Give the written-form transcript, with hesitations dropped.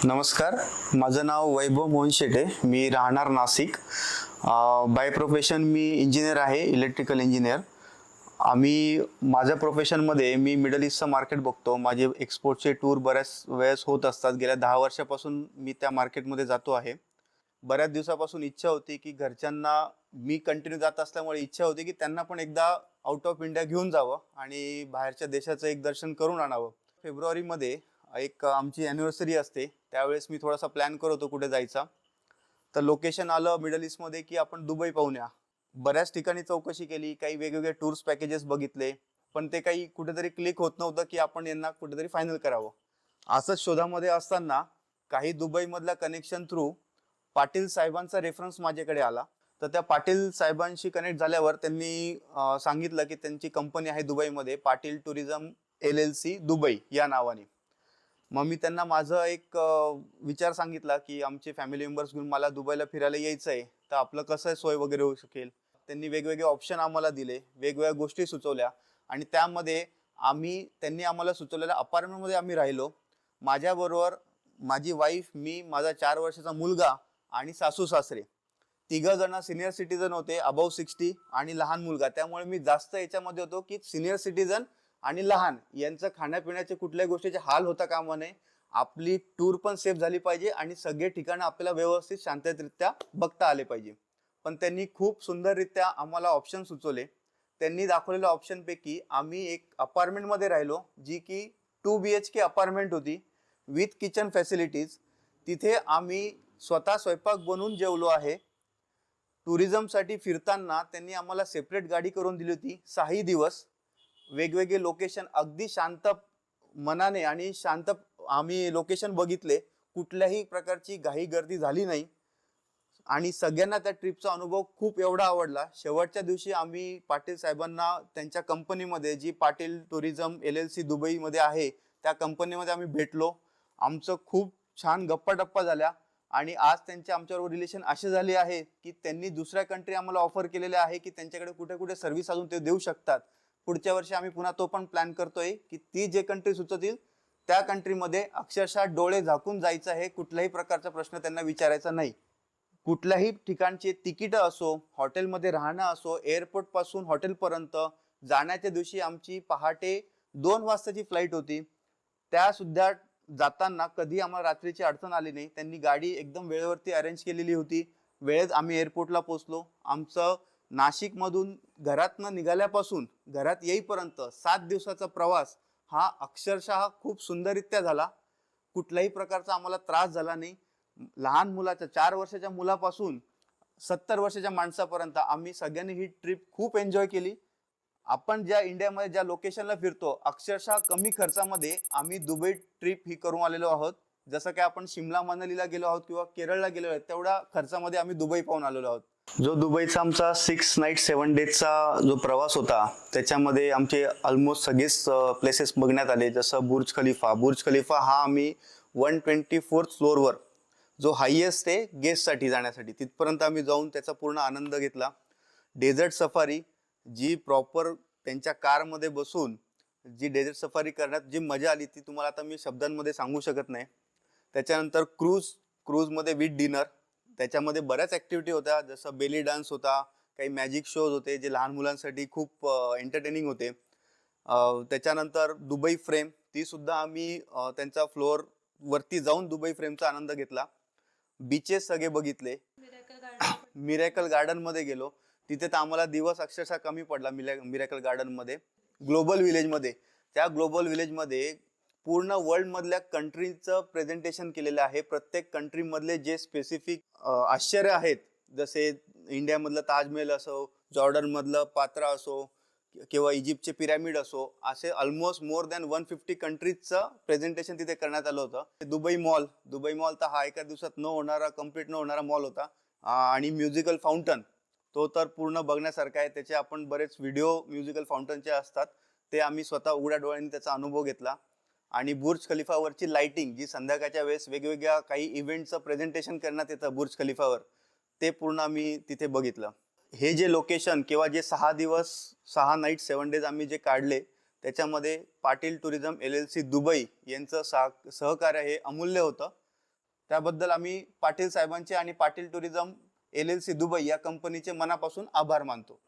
नमस्कार, माझं नाव वैभव मोहन शेटे. मी राहणार Nashik. By profession me engineer आहे, इलेक्ट्रिकल इंजिनियर. माझ्या प्रोफेशनमध्ये मी मिडल ईस्टचं मार्केट बघतो. माझे एक्सपोर्टचे टूर बऱ्याच वेळेस होत असतात. गेल्या 10 वर्षापासून मी त्या मार्केटमध्ये जातो आहे. बऱ्याच दिवसापासून इच्छा होती की घरच्यांना, मी कंटिन्यू जात असल्यामुळे इच्छा होती की त्यांना पण एकदा आउट ऑफ इंडिया घेऊन जावं आणि बाहेरच्या देशाचं एक दर्शन करून आणावं. फेब्रुवारीमध्ये एक आमची ॲनिव्हर्सरी असते, त्यावेळेस मी थोडासा प्लॅन करत होतो कुठे जायचा. तर लोकेशन आलं मिडल ईस्टमध्ये की आपण दुबई पाहून या. बऱ्याच ठिकाणी चौकशी केली, काही वेगवेगळे टूर्स पॅकेजेस बघितले, पण ते काही कुठेतरी क्लिक होत नव्हतं की आपण यांना कुठेतरी फायनल करावं. असंच शोधामध्ये असताना काही दुबईमधल्या कनेक्शन थ्रू पाटील साहेबांचा रेफरन्स माझ्याकडे आला. तर त्या पाटील साहेबांशी कनेक्ट झाल्यावर त्यांनी सांगितलं की त्यांची कंपनी आहे दुबईमध्ये, पाटील टुरिझम LLC दुबई या नावाने. मग मी त्यांना माझा एक विचार सांगितला की आमचे फॅमिली मेंबर्स घेऊन मला दुबईला फिरायला यायचं आहे, तर आपलं कसं सोय वगैरे होऊ शकेल. त्यांनी वेगवेगळे ऑप्शन आम्हाला दिले, वेगवेगळ्या गोष्टी सुचवल्या आणि त्यामध्ये त्यांनी आम्हाला सुचवलेल्या अपार्टमेंटमध्ये आम्ही राहिलो. माझ्याबरोबर माझी वाईफ, मी, माझा 4 वर्षाचा मुलगा आणि सासू सासरे, तिघं जण सिनियर सिटीजन होते, अबाव 60, आणि लहान मुलगा. त्यामुळे मी जास्त याच्यामध्ये होतो की सिनियर सिटीजन आणि लहान यांचं खाण्यापिण्याचे कुठल्याही गोष्टीचे हाल होता कामा नये. आपली टूर पण सेफ झाली पाहिजे आणि सगळे ठिकाणं आपल्याला व्यवस्थित शांतरित्या बघता आले पाहिजे. पण त्यांनी खूप सुंदररित्या आम्हाला ऑप्शन सुचवले. त्यांनी दाखवलेल्या ऑप्शनपैकी आम्ही एक अपार्टमेंटमध्ये राहिलो, जी की 2 BHK अपार्टमेंट होती विथ किचन फॅसिलिटीज. तिथे आम्ही स्वतः स्वयंपाक बनवून जेवलो आहे. टुरिझमसाठी फिरताना त्यांनी आम्हाला सेपरेट गाडी करून दिली होती. 6 दिवस वेगवेगळे लोकेशन अगदी शांत मनाने आणि शांत आम्ही लोकेशन बघितले. कुठल्याही प्रकारची घाई गर्दी झाली नाही आणि सगळ्यांना त्या ट्रिपचा अनुभव खूप एवढा आवडला. शेवटच्या दिवशी आम्ही पाटील साहेबांना त्यांच्या कंपनीमध्ये, जी पाटील टुरिझम LLC दुबईमध्ये आहे, त्या कंपनीमध्ये आम्ही भेटलो. आमचं खूप छान गप्पा टप्पा झाल्या आणि आज त्यांचे आमच्याबरोबर रिलेशन असे झाले आहे की त्यांनी दुसऱ्या कंट्री आम्हाला ऑफर केलेले आहे की त्यांच्याकडे कुठे कुठे सर्व्हिस अजून ते देऊ शकतात. पुढच्या वर्षी आम्ही पुन्हा तो पण प्लॅन करतोय की ती जे कंट्री सुचवतील त्या कंट्रीमध्ये अक्षरशः डोळे झाकून जायचं आहे. कुठल्याही प्रकारचा प्रश्न त्यांना विचारायचा नाही. कुठल्याही ठिकाणचे तिकीट असो, हॉटेलमध्ये राहणं असो, एअरपोर्ट पासून हॉटेलपर्यंत, जाण्याच्या दिवशी आमची पहाटे 2 वाजताची फ्लाईट होती. त्या सुद्धा जाताना कधी आम्हाला रात्रीची अडचण आली नाही. त्यांनी गाडी एकदम वेळेवरती अरेंज केलेली होती. वेळेत आम्ही एअरपोर्टला पोहोचलो. आमचं नाशिकमधून घरातनं निघाल्यापासून घरात येईपर्यंत 7 दिवसाचा प्रवास हा अक्षरशः खूप सुंदररित्या झाला. कुठल्याही प्रकारचा आम्हाला त्रास झाला नाही. लहान मुलाच्या 4 वर्षाच्या मुलापासून 70 वर्षाच्या माणसापर्यंत आम्ही सगळ्यांनी ही ट्रिप खूप एन्जॉय केली. आपण ज्या इंडियामध्ये ज्या लोकेशनला फिरतो, अक्षरशः कमी खर्चामध्ये आम्ही दुबई ट्रिप ही करून आलेलो आहोत. जसं काय आपण शिमला मनालीला गेलो आहोत किंवा केरळला गेलो आहोत, तेवढ्या खर्चामध्ये आम्ही दुबई पाहून आलेलो आहोत. जो दुबईचा आमचा 6 नाईट 7 डेजचा जो प्रवास होता, त्याच्यामध्ये आमचे ऑलमोस्ट सगळेच प्लेसेस बघण्यात आले. जसं बुर्ज खलिफा हा आम्ही 124th फ्लोअरवर, जो हायएस्ट आहे गेस्टसाठी जाण्यासाठी, तिथपर्यंत आम्ही जाऊन त्याचा पूर्ण आनंद घेतला. डेझर्ट सफारी, जी प्रॉपर त्यांच्या कारमध्ये बसून जी डेझर्ट सफारी करण्यात जी मजा आली, ती तुम्हाला आता मी शब्दांमध्ये सांगू शकत नाही. त्याच्यानंतर क्रूजमध्ये विथ डिनर, त्याच्यामध्ये बऱ्याच ॲक्टिव्हिटी होत्या. जसं बेली डान्स होता, काही मॅजिक शोज होते जे लहान मुलांसाठी खूप एंटरटेनिंग होते. त्याच्यानंतर दुबई फ्रेम, ती सुद्धा आम्ही त्यांचा फ्लोअर वरती जाऊन दुबई फ्रेमचा आनंद घेतला. बीचेस सगळे बघितले. मिरॅकल गार्डनमध्ये गेलो. तिथे तर आम्हाला दिवस अक्षरशः कमी पडला. मिरॅकल गार्डनमध्ये, ग्लोबल विलेजमध्ये, त्या ग्लोबल विलेजमध्ये पूर्ण वर्ल्ड मधल्या कंट्रीचं प्रेझेंटेशन केलेलं आहे. प्रत्येक कंट्री मधले जे स्पेसिफिक आश्चर्य आहेत, जसे इंडियामधलं ताजमहल असो, जॉर्डन मधलं पात्रा असो किंवा इजिप्तचे पिरॅमिड असो, असे ऑलमोस्ट मोर दॅन 150 कंट्रीजचं प्रेझेंटेशन तिथे करण्यात आलं होतं. दुबई मॉल तर हा एका दिवसात कम्प्लीट न होणारा मॉल होता. आणि म्युझिकल फाउंटन, तो तर पूर्ण बघण्यासारखा आहे. त्याचे आपण बरेच व्हिडिओ म्युझिकल फाउंटनचे असतात, ते आम्ही स्वतः उघड्या डोळ्यांनी त्याचा अनुभव घेतला. आणि बुर्ज खलिफावरची लाइटिंग, जी संध्याकाळच्या वेळेस वेगवेगळ्या काही इव्हेंटचं प्रेझेंटेशन करण्यात येतं बुर्ज खलिफावर, ते पूर्ण आम्ही तिथे बघितलं. हे जे लोकेशन किंवा जे 6 दिवस 6 नाईट 7 डेज आम्ही जे काढले, त्याच्यामध्ये पाटील टुरिझम LLC दुबई यांचं सहकार्य हे अमूल्य होतं. त्याबद्दल आम्ही पाटील साहेबांचे आणि पाटील टुरिझम LLC दुबई या कंपनीचे मनापासून आभार मानतो.